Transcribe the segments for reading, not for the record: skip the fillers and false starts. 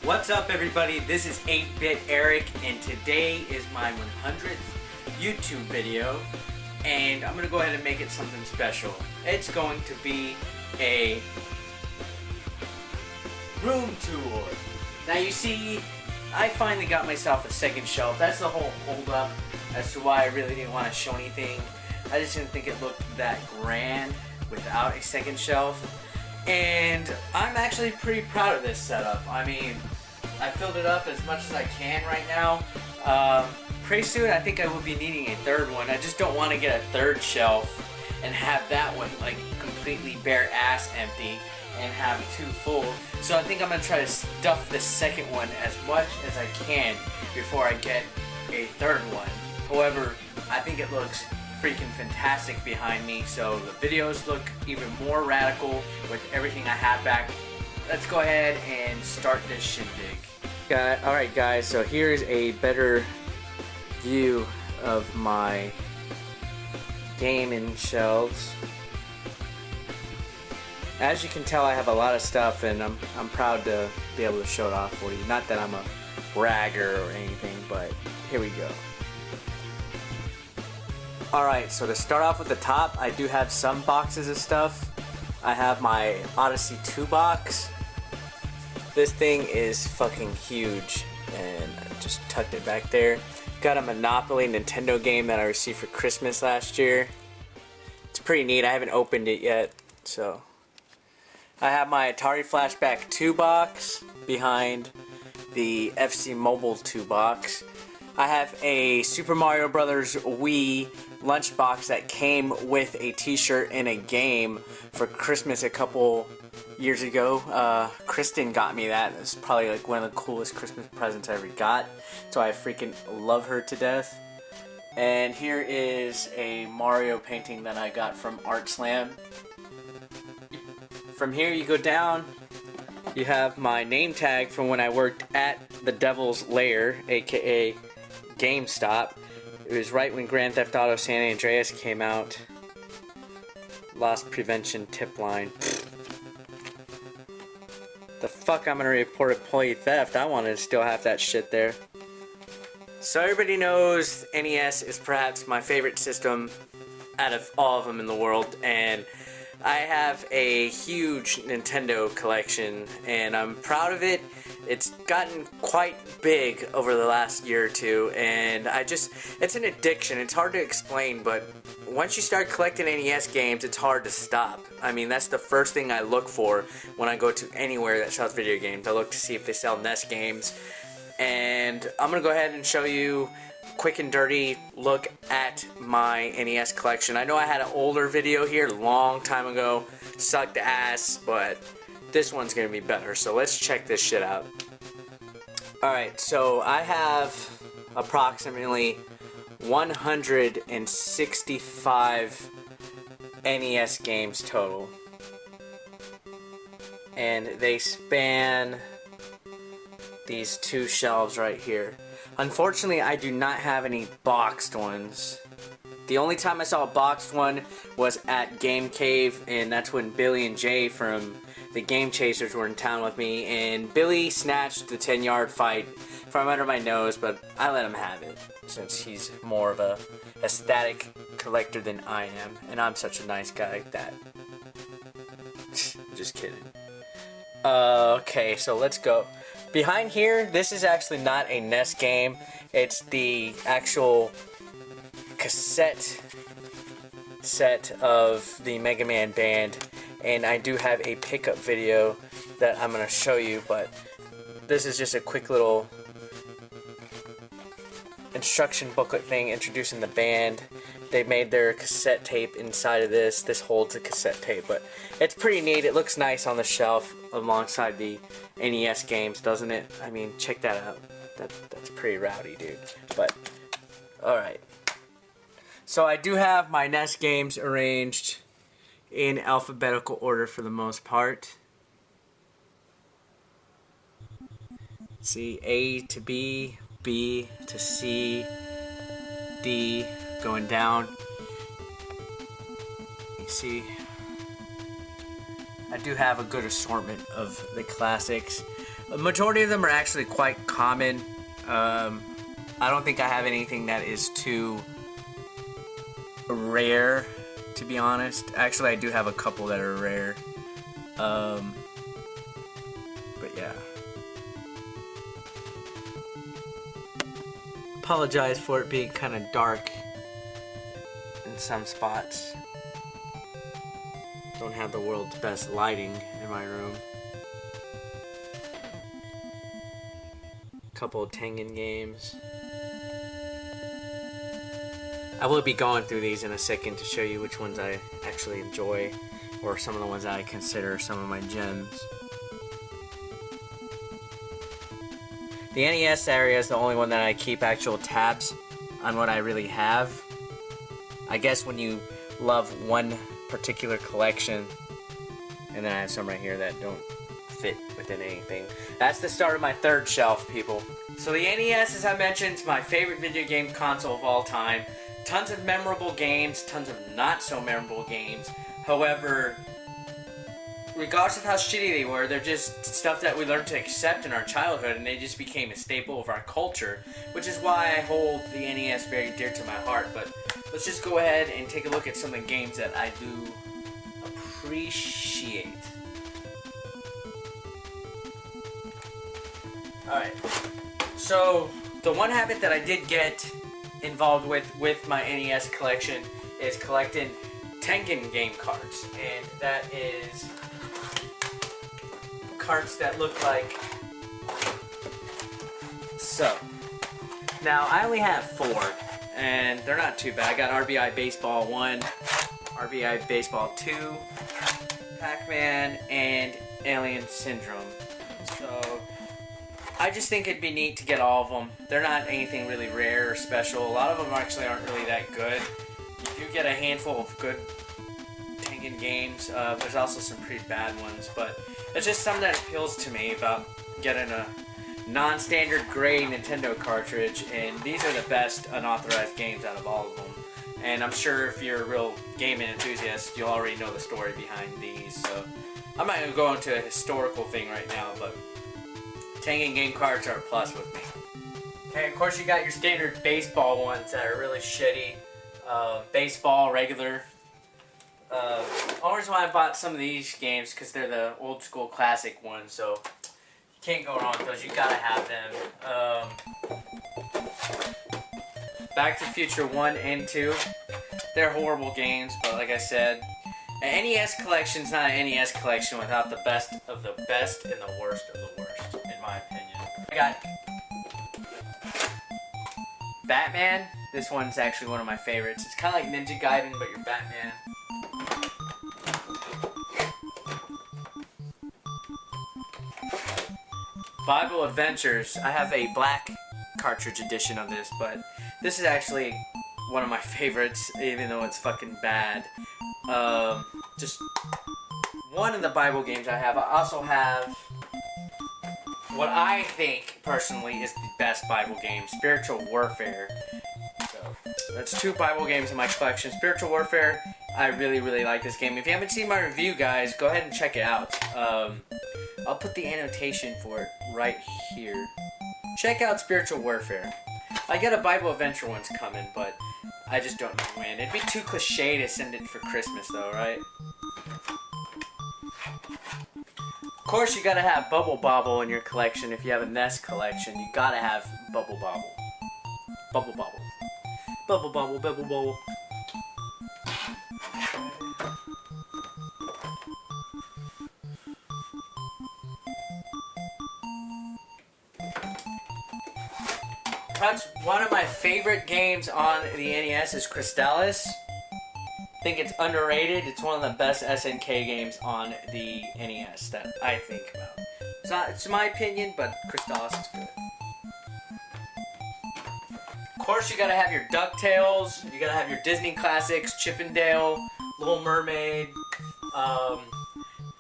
What's up, everybody? This is 8-Bit Eric, and today is my 100th YouTube video, and I'm gonna go ahead and make it something special. It's going to be a room tour. Now, you see, I finally got myself a second shelf. That's the whole hold up as to why I really didn't want to show anything. I just didn't think it looked that grand without a second shelf. And I'm actually pretty proud of this setup. I mean, I filled it up as much as I can right now. Pretty soon I think I will be needing a third one. I just don't want to get a third shelf and have that one like completely bare ass empty and have two full. So I think I'm going to try to stuff this second one as much as I can before I get a third one. However, I think it looks freaking fantastic behind me, so the videos look even more radical with everything I have back. Let's go ahead and start this shindig. Alright guys, so here's a better view of my gaming shelves. As you can tell, I have a lot of stuff, and I'm proud to be able to show it off for you. Not that I'm a bragger or anything, but here we go. Alright, so to start off with the top, I do have some boxes of stuff. I have my Odyssey 2 box. This thing is fucking huge, and I just tucked it back there. Got a Monopoly Nintendo game that I received for Christmas last year. It's pretty neat. I haven't opened it yet, so. I have my Atari Flashback 2 box behind the FC Mobile 2 box. I have a Super Mario Brothers Wii lunchbox that came with a t-shirt and a game for Christmas a couple years ago. Kristen got me that. It's probably like one of the coolest Christmas presents I ever got. So I freaking love her to death. And here is a Mario painting that I got from Art Slam. From here you go down, you have my name tag from when I worked at the Devil's Lair, aka GameStop. It was right when Grand Theft Auto San Andreas came out. Loss prevention tip line. The fuck I'm gonna report employee theft? I wanted to still have that shit there. So everybody knows NES is perhaps my favorite system out of all of them in the world, and I have a huge Nintendo collection, and I'm proud of it. It's gotten quite big over the last year or two, and it's an addiction. It's hard to explain, but once you start collecting NES games, it's hard to stop. I mean, that's the first thing I look for when I go to anywhere that sells video games. I look to see if they sell NES games, and I'm going to go ahead and show you quick and dirty look at my NES collection. I know I had an older video here a long time ago, sucked ass, but this one's gonna be better, so let's check this shit out. Alright, so I have approximately 165 NES games total, and they span these two shelves right here. Unfortunately, I do not have any boxed ones. The only time I saw a boxed one was at Game Cave, and that's when Billy and Jay from the Game Chasers were in town with me, and Billy snatched the 10-yard fight from under my nose, but I let him have it, since he's more of a aesthetic collector than I am, and I'm such a nice guy like that. Just kidding. Okay, so let's go. Behind here, this is actually not a NES game. It's the actual cassette set of the Mega Man band, and I do have a pickup video that I'm going to show you, but this is just a quick little instruction booklet thing introducing the band. They made their cassette tape inside of this. This holds the cassette tape, but it's pretty neat. It looks nice on the shelf alongside the NES games, doesn't it? I mean, check that out. That's pretty rowdy, dude. But, alright. So I do have my NES games arranged in alphabetical order for the most part. Let's see, A to B, B to C, D, going down. You see, I do have a good assortment of the classics. The majority of them are actually quite common. I don't think I have anything that is too rare, to be honest. Actually, I do have a couple that are rare. But yeah. Apologize for it being kind of dark in some spots. Don't have the world's best lighting in my room. Couple of Tengen games. I will be going through these in a second to show you which ones I actually enjoy, or some of the ones that I consider some of my gems. The NES area is the only one that I keep actual tabs on what I really have. I guess when you love one particular collection, and then I have some right here that don't fit within anything. That's the start of my third shelf, people. So the NES, as I mentioned, is my favorite video game console of all time. Tons of memorable games, tons of not so memorable games. However, regardless of how shitty they were, they're just stuff that we learned to accept in our childhood, and they just became a staple of our culture, which is why I hold the NES very dear to my heart. But let's just go ahead and take a look at some of the games that I do appreciate. Alright, so the one habit that I did get involved with my NES collection is collecting Tengen game cards, and that is cards that look like so. Now I only have 4, and they're not too bad. I got RBI Baseball 1, RBI Baseball 2, Pac-Man, and Alien Syndrome. So I just think it'd be neat to get all of them. They're not anything really rare or special. A lot of them actually aren't really that good. You do get a handful of good Tengen games. There's also some pretty bad ones, but it's just something that appeals to me about getting a non-standard gray Nintendo cartridge, and these are the best unauthorized games out of all of them. And I'm sure if you're a real gaming enthusiast, you'll already know the story behind these. So I'm not going to go into a historical thing right now, but Tengen game cards are a plus with me. Okay, of course you got your standard baseball ones that are really shitty. Baseball, regular. Only reason why I bought some of these games because they're the old school classic ones, so you can't go wrong with those. You gotta have them. Back to the Future 1 and 2. They're horrible games, but like I said, an NES collection's not an NES collection without the best of the best and the worst of the worst, in my opinion. I got Batman. This one's actually one of my favorites. It's kind of like Ninja Gaiden, but you're Batman. Bible Adventures. I have a black cartridge edition of this, but this is actually one of my favorites, even though it's fucking bad. Just one of the Bible games I have. I also have what I think, personally, is the best Bible game, Spiritual Warfare. So, that's 2 Bible games in my collection. Spiritual Warfare, I really, really like this game. If you haven't seen my review, guys, go ahead and check it out. I'll put the annotation for it right here. Check out Spiritual Warfare. I got a Bible Adventure one's coming, but I just don't know when. It'd be too cliche to send it for Christmas, though, right? Of course, you gotta have Bubble Bobble in your collection. If you have a NES collection, you gotta have Bubble Bobble. Bubble Bobble. Bubble Bobble, Bubble Bobble. That's one of my favorite games on the NES is Crystalis. I think it's underrated. It's one of the best SNK games on the NES that I think about. It's my opinion, but Crystalis is good. Of course, you gotta have your DuckTales. You gotta have your Disney classics, Chip and Dale, Little Mermaid,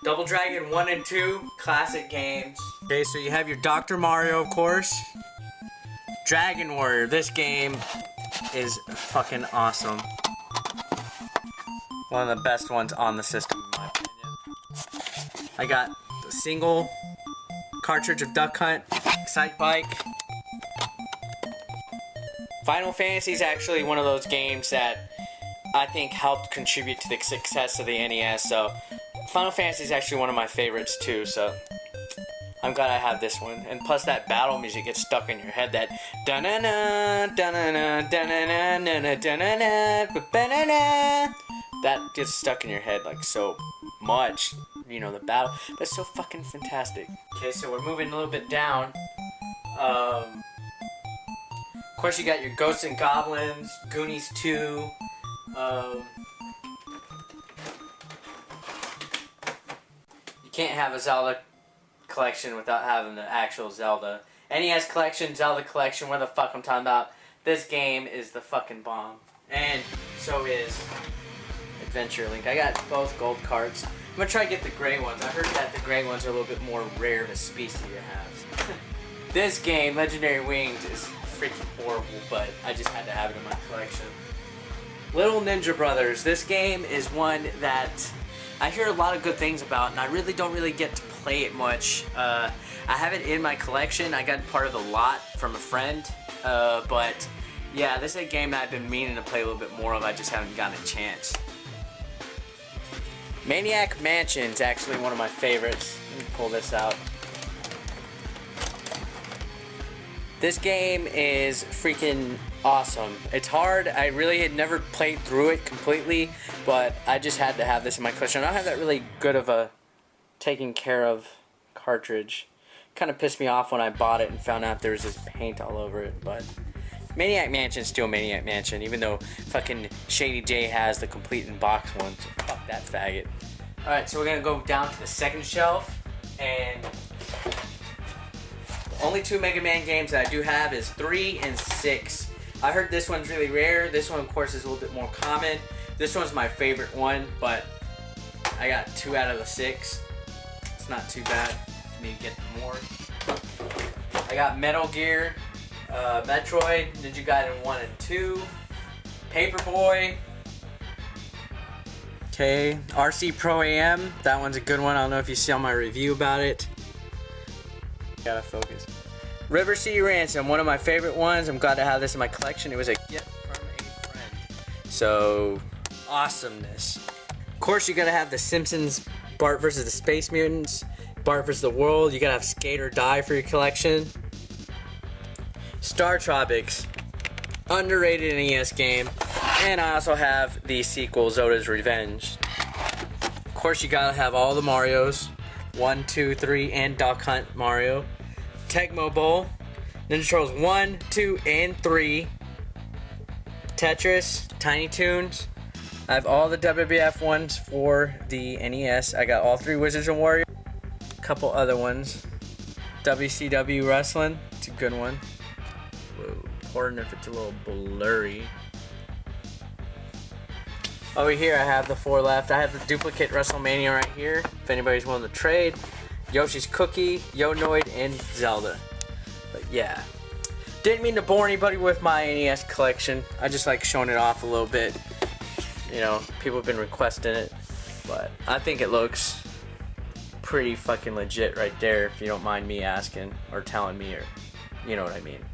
Double Dragon 1 and 2, classic games. Okay, so you have your Dr. Mario, of course. Dragon Warrior. This game is fucking awesome. One of the best ones on the system, in my opinion. I got the single cartridge of Duck Hunt, Excite Bike. Final Fantasy is actually one of those games that I think helped contribute to the success of the NES, so Final Fantasy is actually one of my favorites too, so I'm glad I have this one. And plus that battle music gets stuck in your head, that da-na-na, da-na-na, da-na-na, da-na-na, ba-na-na. That gets stuck in your head like so much, you know, the battle, but it's so fucking fantastic. Okay, so we're moving a little bit down. Of course you got your Ghosts and Goblins, Goonies 2, you can't have a Zelda collection without having the actual Zelda. NES collection, Zelda collection, what the fuck I'm talking about. This game is the fucking bomb. And so is Adventure Link. I got both gold cards. I'm gonna try to get the gray ones. I heard that the gray ones are a little bit more rare of a species to have. This game, Legendary Winged, is freaking horrible, but I just had to have it in my collection. Little Ninja Brothers. This game is one that I hear a lot of good things about, and I really don't get to play it much. I have it in my collection. I got part of the lot from a friend, but yeah, this is a game that I've been meaning to play a little bit more of. I just haven't gotten a chance. Maniac Mansion is actually one of my favorites. Let me pull this out. This game is freaking awesome. It's hard. I really had never played through it completely, but I just had to have this in my collection. I don't have that really good of a taken care of cartridge. Kind of pissed me off when I bought it and found out there was this paint all over it, but Maniac Mansion's still Maniac Mansion, even though fucking Shady J has the complete in box one, so fuck that faggot. Alright, so we're gonna go down to the second shelf, and the only two Mega Man games that I do have is 3 and 6. I heard this one's really rare. This one, of course, is a little bit more common. This one's my favorite one, but I got 2 out of the 6. It's not too bad. I need to get more. I got Metal Gear, Metroid, Ninja Gaiden 1 and 2, Paperboy. Okay, RC Pro AM. That one's a good one. I don't know if you saw my review about it. Gotta focus. River City Ransom, one of my favorite ones. I'm glad to have this in my collection. It was a gift from a friend. So, awesomeness. Of course, you gotta have The Simpsons, Bart vs. the Space Mutants, Bart vs. the World. You gotta have Skate or Die for your collection. Star Tropics, underrated NES game. And I also have the sequel, Zoda's Revenge. Of course, you gotta have all the Marios. 1, 2, 3, and Duck Hunt Mario. Tecmo Bowl, Ninja Turtles 1, 2, and 3. Tetris, Tiny Toons. I have all the WWF ones for the NES. I got all 3 Wizards and Warriors. A couple other ones. WCW Wrestling, it's a good one. Whoa, important if it's a little blurry. Over here I have the 4 left. I have the duplicate WrestleMania right here, if anybody's willing to trade. Yoshi's Cookie, Yo-Noid, and Zelda. But yeah. Didn't mean to bore anybody with my NES collection. I just like showing it off a little bit. You know, people have been requesting it. But I think it looks pretty fucking legit right there, if you don't mind me asking or telling me, or you know what I mean.